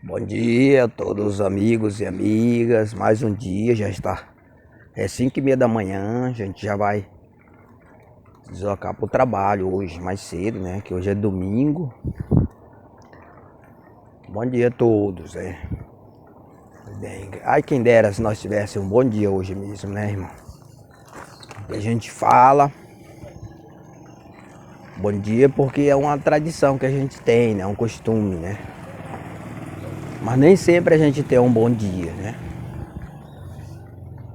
Bom dia a todos os amigos e amigas. Mais um dia, já está. É 5h30 da manhã. A gente já vai deslocar para o trabalho hoje, mais cedo, né? Que hoje é domingo. Bom dia a todos, Bem, ai, quem dera se nós tivéssemos um bom dia hoje mesmo, né, irmão? E a gente fala bom dia porque é uma tradição que a gente tem, né? É um costume, né? Mas nem sempre a gente tem um bom dia, né?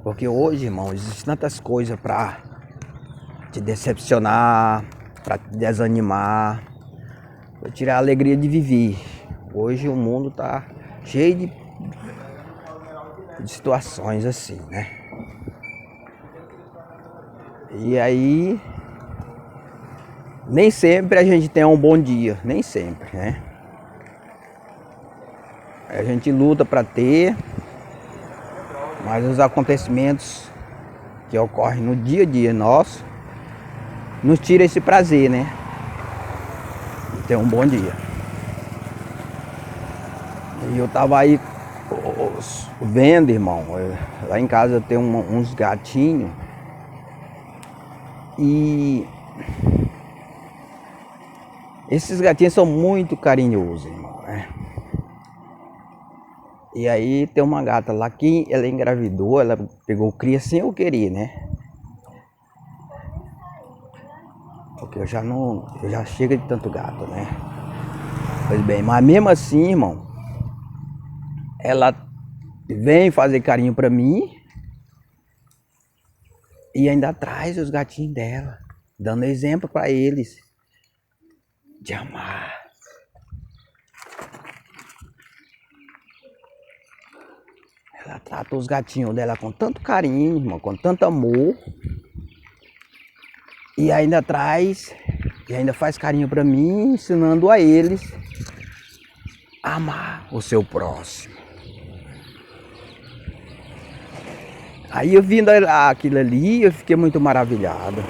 Porque hoje, irmão, existem tantas coisas pra te decepcionar, pra te desanimar, pra tirar a alegria de viver. Hoje o mundo tá cheio de situações assim, né? E aí, nem sempre a gente tem um bom dia, nem sempre, né? A gente luta pra ter, mas os acontecimentos que ocorrem no dia a dia nosso nos tira esse prazer, né? De ter um bom dia. E eu tava aí vendo, irmão, lá em casa eu tenho uns gatinhos e esses gatinhos são muito carinhosos, irmão, né? E aí tem uma gata lá que ela engravidou, ela pegou cria sem eu querer, né? Porque eu já chego de tanto gato, né? Pois bem, mas mesmo assim, irmão, ela vem fazer carinho pra mim e ainda traz os gatinhos dela, dando exemplo pra eles de amar. Ela trata os gatinhos dela com tanto carinho, irmão, com tanto amor. E ainda traz, e ainda faz carinho pra mim, ensinando a eles a amar o seu próximo. Aí eu vindo aquilo ali, eu fiquei muito maravilhado.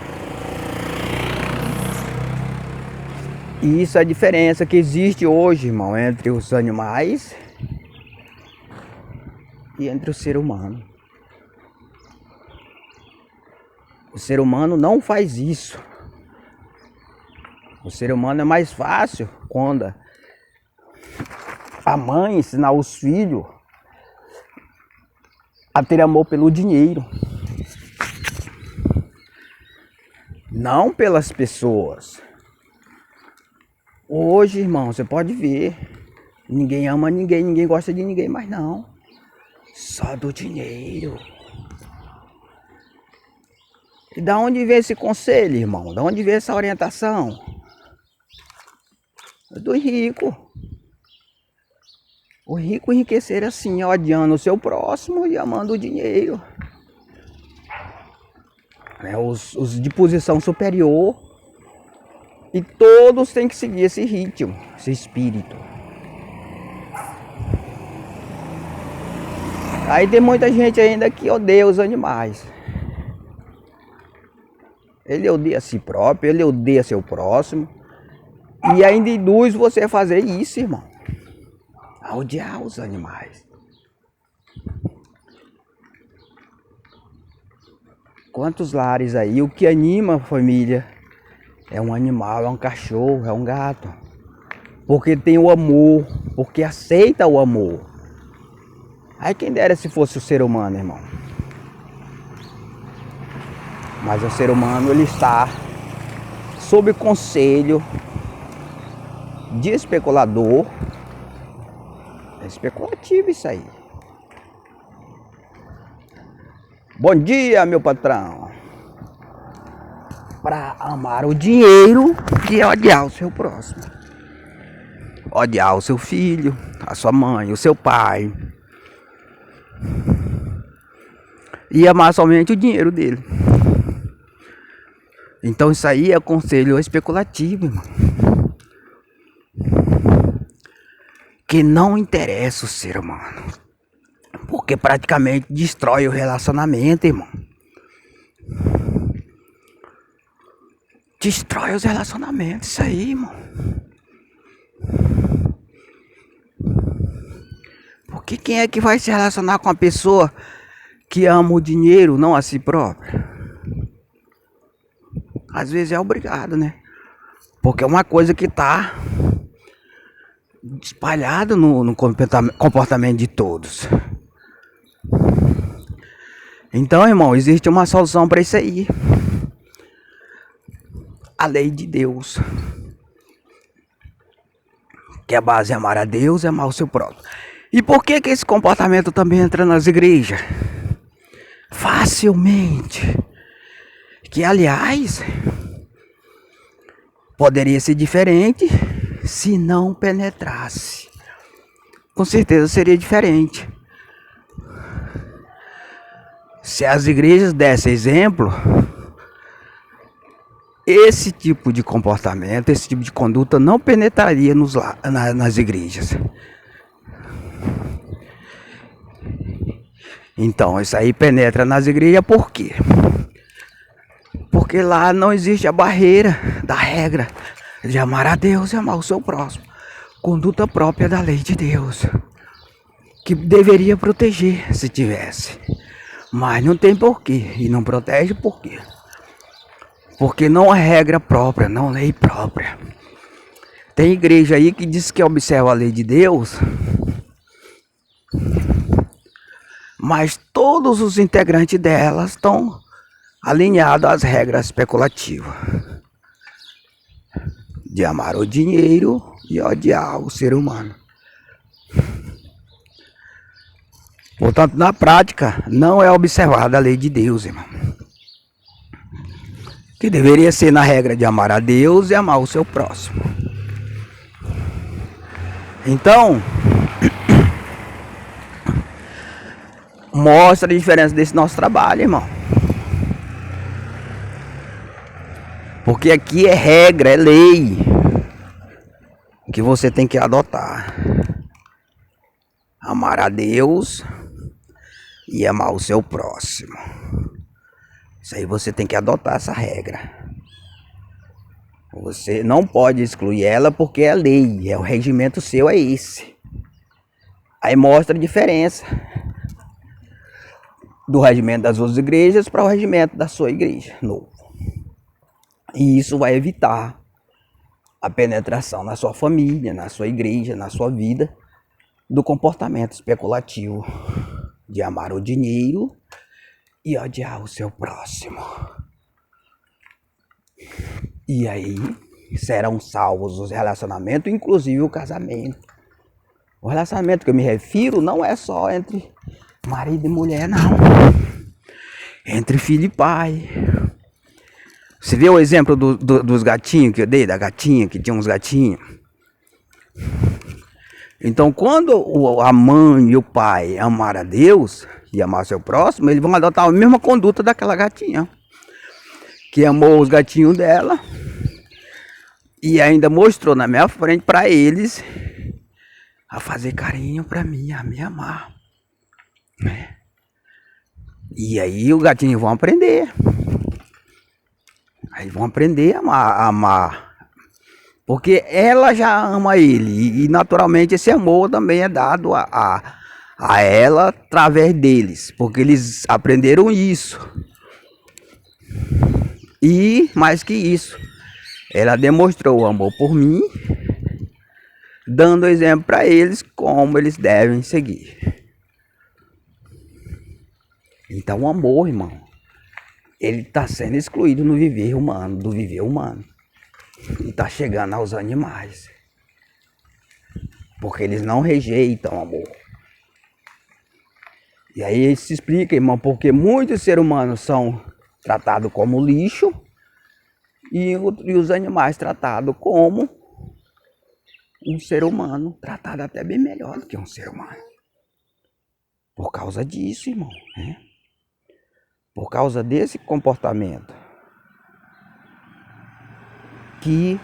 E isso é a diferença que existe hoje, irmão, entre os animais e entre o ser humano. O ser humano não faz isso. O ser humano é mais fácil quando a mãe ensinar os filhos a ter amor pelo dinheiro, não pelas pessoas. Hoje, irmão, você pode ver, ninguém ama ninguém, ninguém gosta de ninguém, mas não, só do dinheiro. E da onde vem esse conselho, irmão? Da onde vem essa orientação? Do rico. O rico enriquecer assim, odiando o seu próximo e amando o dinheiro. Os de posição superior. E todos têm que seguir esse ritmo, esse espírito. Aí tem muita gente ainda que odeia os animais. Ele odeia a si próprio, ele odeia seu próximo. E ainda induz você a fazer isso, irmão. A odiar os animais. Quantos lares aí, o que anima a família é um animal, é um cachorro, é um gato. Porque tem o amor, porque aceita o amor. Aí quem dera se fosse o ser humano, irmão. Mas o ser humano, ele está sob conselho de especulador. É especulativo isso aí. Bom dia, meu patrão. Para amar o dinheiro e odiar o seu próximo. Odiar o seu filho, a sua mãe, o seu pai. E amar somente o dinheiro dele. Então isso aí é conselho especulativo, irmão. Que não interessa o ser humano. Porque praticamente destrói o relacionamento, irmão. Destrói os relacionamentos, isso aí, irmão. Porque quem é que vai se relacionar com uma pessoa que ama o dinheiro, não a si própria? Às vezes é obrigado, né? Porque é uma coisa que tá espalhada no comportamento de todos. Então, irmão, existe uma solução para isso aí. A lei de Deus. Que a base é amar a Deus e amar o seu próximo. E por que esse comportamento também entra nas igrejas? Facilmente. Que, aliás, poderia ser diferente se não penetrasse. Com certeza seria diferente. Se as igrejas dessem exemplo, esse tipo de comportamento, esse tipo de conduta não penetraria nas igrejas. Então, isso aí penetra nas igrejas por quê? Porque lá não existe a barreira da regra de amar a Deus e amar o seu próximo. Conduta própria da lei de Deus, que deveria proteger se tivesse. Mas não tem porquê, e não protege por quê? Porque não é regra própria, não lei própria. Tem igreja aí que diz que observa a lei de Deus, mas todos os integrantes delas estão alinhados às regras especulativas de amar o dinheiro e odiar o ser humano. Portanto, na prática, não é observada a lei de Deus, irmão. Que deveria ser na regra de amar a Deus e amar o seu próximo. Então, mostra a diferença desse nosso trabalho, irmão. Porque aqui é regra, é lei que você tem que adotar. Amar a Deus e amar o seu próximo. Isso aí você tem que adotar essa regra. Você não pode excluir ela porque é lei, o regimento seu é esse. Aí mostra a diferença do regimento das outras igrejas para o regimento da sua igreja novo. E isso vai evitar a penetração na sua família, na sua igreja, na sua vida, do comportamento especulativo de amar o dinheiro e odiar o seu próximo. E aí serão salvos os relacionamentos, inclusive o casamento. O relacionamento que eu me refiro não é só entre marido e mulher, não. Entre filho e pai. Você vê o exemplo dos gatinhos que eu dei, da gatinha, que tinha uns gatinhos? Então, quando a mãe e o pai amar a Deus e amar seu próximo, eles vão adotar a mesma conduta daquela gatinha, que amou os gatinhos dela e ainda mostrou na minha frente para eles a fazer carinho para mim, a me amar. E aí os gatinhos vão aprender. Aí vão aprender a amar. Porque ela já ama ele. E naturalmente esse amor também é dado a ela através deles. Porque eles aprenderam isso. E mais que isso, ela demonstrou o amor por mim, dando exemplo para eles como eles devem seguir. Então o amor, irmão, ele está sendo excluído no viver humano, do viver humano. E está chegando aos animais. Porque eles não rejeitam o amor. E aí se explica, irmão, porque muitos seres humanos são tratados como lixo e os animais tratados como um ser humano, tratado até bem melhor do que um ser humano. Por causa disso, irmão, né? Por causa desse comportamento que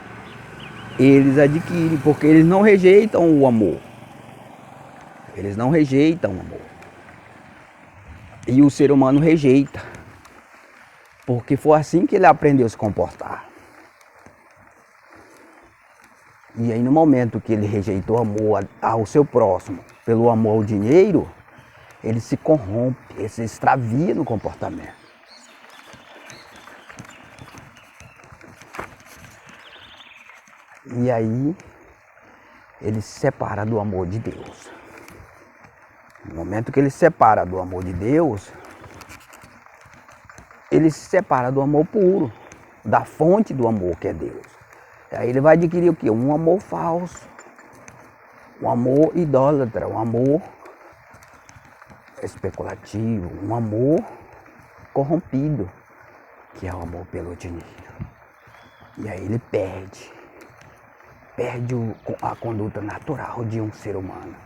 eles adquirem, porque eles não rejeitam o amor. Eles não rejeitam o amor. E o ser humano rejeita. Porque foi assim que ele aprendeu a se comportar. E aí no momento que ele rejeitou o amor ao seu próximo, pelo amor ao dinheiro, ele se corrompe, ele se extravia no comportamento. E aí, ele se separa do amor de Deus. No momento que ele se separa do amor de Deus, ele se separa do amor puro, da fonte do amor que é Deus. E aí ele vai adquirir o quê? Um amor falso, um amor idólatra, um amor especulativo, um amor corrompido, que é o amor pelo dinheiro. E aí ele perde a conduta natural de um ser humano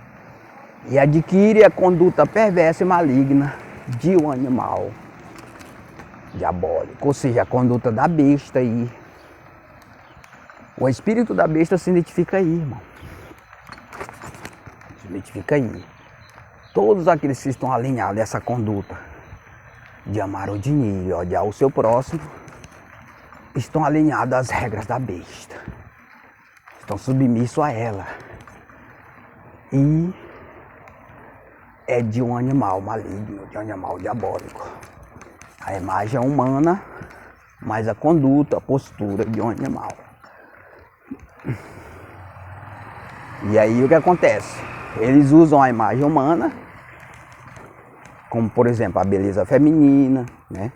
e adquire a conduta perversa e maligna de um animal diabólico, ou seja, a conduta da besta aí. O espírito da besta se identifica aí, irmão. Se identifica aí. Todos aqueles que estão alinhados a essa conduta de amar o dinheiro e odiar o seu próximo, estão alinhados às regras da besta. Estão submissos a ela. E é de um animal maligno, de um animal diabólico. A imagem é humana, mas a conduta, a postura de um animal. E aí o que acontece? Eles usam a imagem humana, como por exemplo a beleza feminina, né?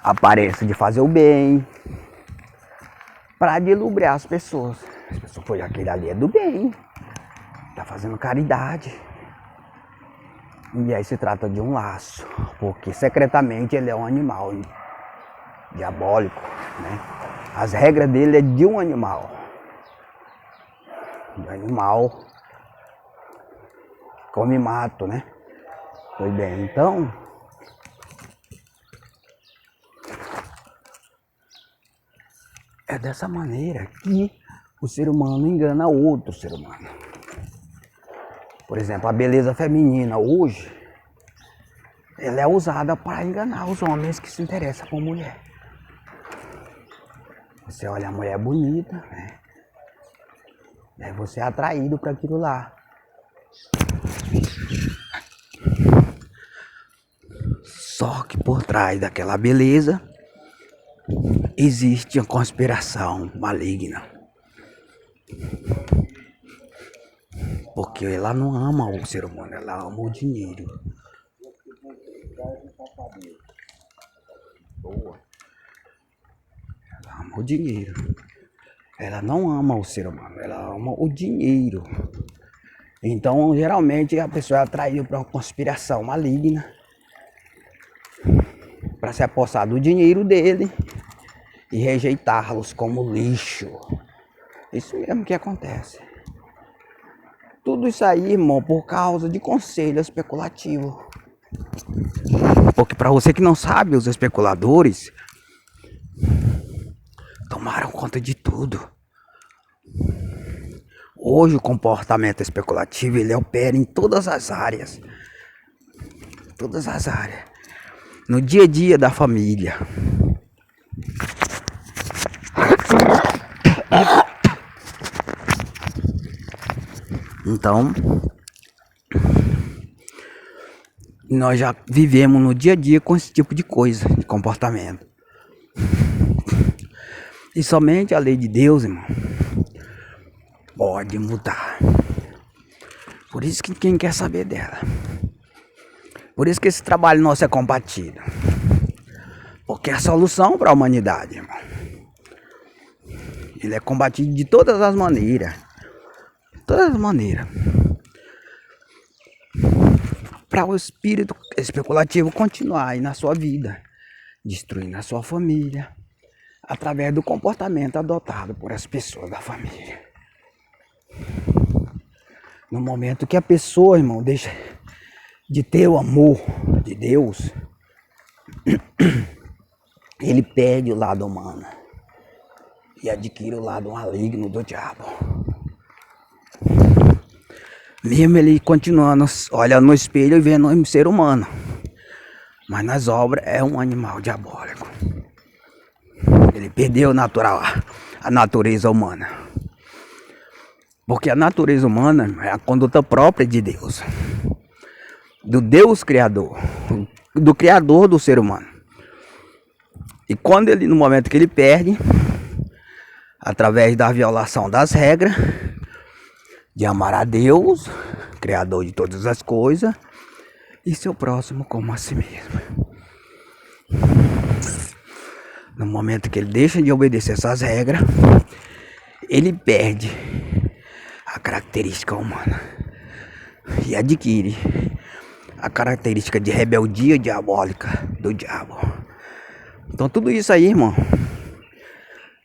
A aparência de fazer o bem, para dilubriar as pessoas. As pessoas, pô, aquele ali é do bem, tá fazendo caridade. E aí se trata de um laço, porque secretamente ele é um animal diabólico, né? As regras dele é de um animal. De animal come mato, né? Pois bem, então é dessa maneira que o ser humano engana outro ser humano. Por exemplo, a beleza feminina hoje, ela é usada para enganar os homens que se interessam por mulher. Você olha a mulher bonita, né? E aí você é atraído para aquilo lá. Só que por trás daquela beleza existe uma conspiração maligna. Porque ela não ama o ser humano, ela ama o dinheiro. Ela ama o dinheiro. Ela não ama o ser humano, ela ama o dinheiro. Então, geralmente, a pessoa é atraída para uma conspiração maligna para se apossar do dinheiro dele e rejeitá-los como lixo. Isso mesmo que acontece. Tudo isso aí, irmão, por causa de conselho especulativo. Porque para você que não sabe, os especuladores tomaram conta de tudo. Hoje o comportamento especulativo, ele opera em todas as áreas. Todas as áreas. No dia a dia da família. Então, nós já vivemos no dia a dia com esse tipo de coisa, de comportamento. E somente a lei de Deus, irmão, pode mudar. Por isso que quem quer saber dela. Por isso que esse trabalho nosso é combatido. Porque é a solução para a humanidade, irmão. Ele é combatido de todas as maneiras. Todas as maneiras. Para o espírito especulativo continuar aí na sua vida, destruindo a sua família, através do comportamento adotado por as pessoas da família. No momento que a pessoa, irmão, deixa de ter o amor de Deus, ele perde o lado humano e adquire o lado maligno do diabo. Mesmo ele continuando olhando no espelho e vendo um ser humano, mas nas obras é um animal diabólico. Ele perdeu a natureza humana. Porque a natureza humana é a conduta própria de Deus. Do Deus Criador. Do Criador do ser humano. E quando ele, no momento que ele perde, através da violação das regras, de amar a Deus, Criador de todas as coisas, e seu próximo como a si mesmo. No momento que ele deixa de obedecer essas regras, ele perde a característica humana e adquire a característica de rebeldia diabólica do diabo. Então tudo isso aí, irmão,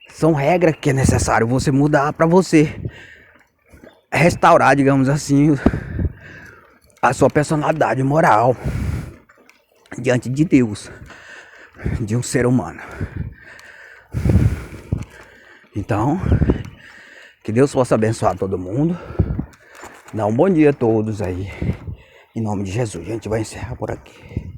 são regras que é necessário você mudar para você restaurar, digamos assim, a sua personalidade moral diante de Deus, de um ser humano. Então, que Deus possa abençoar todo mundo. Dá um bom dia a todos aí. Em nome de Jesus, a gente vai encerrar por aqui.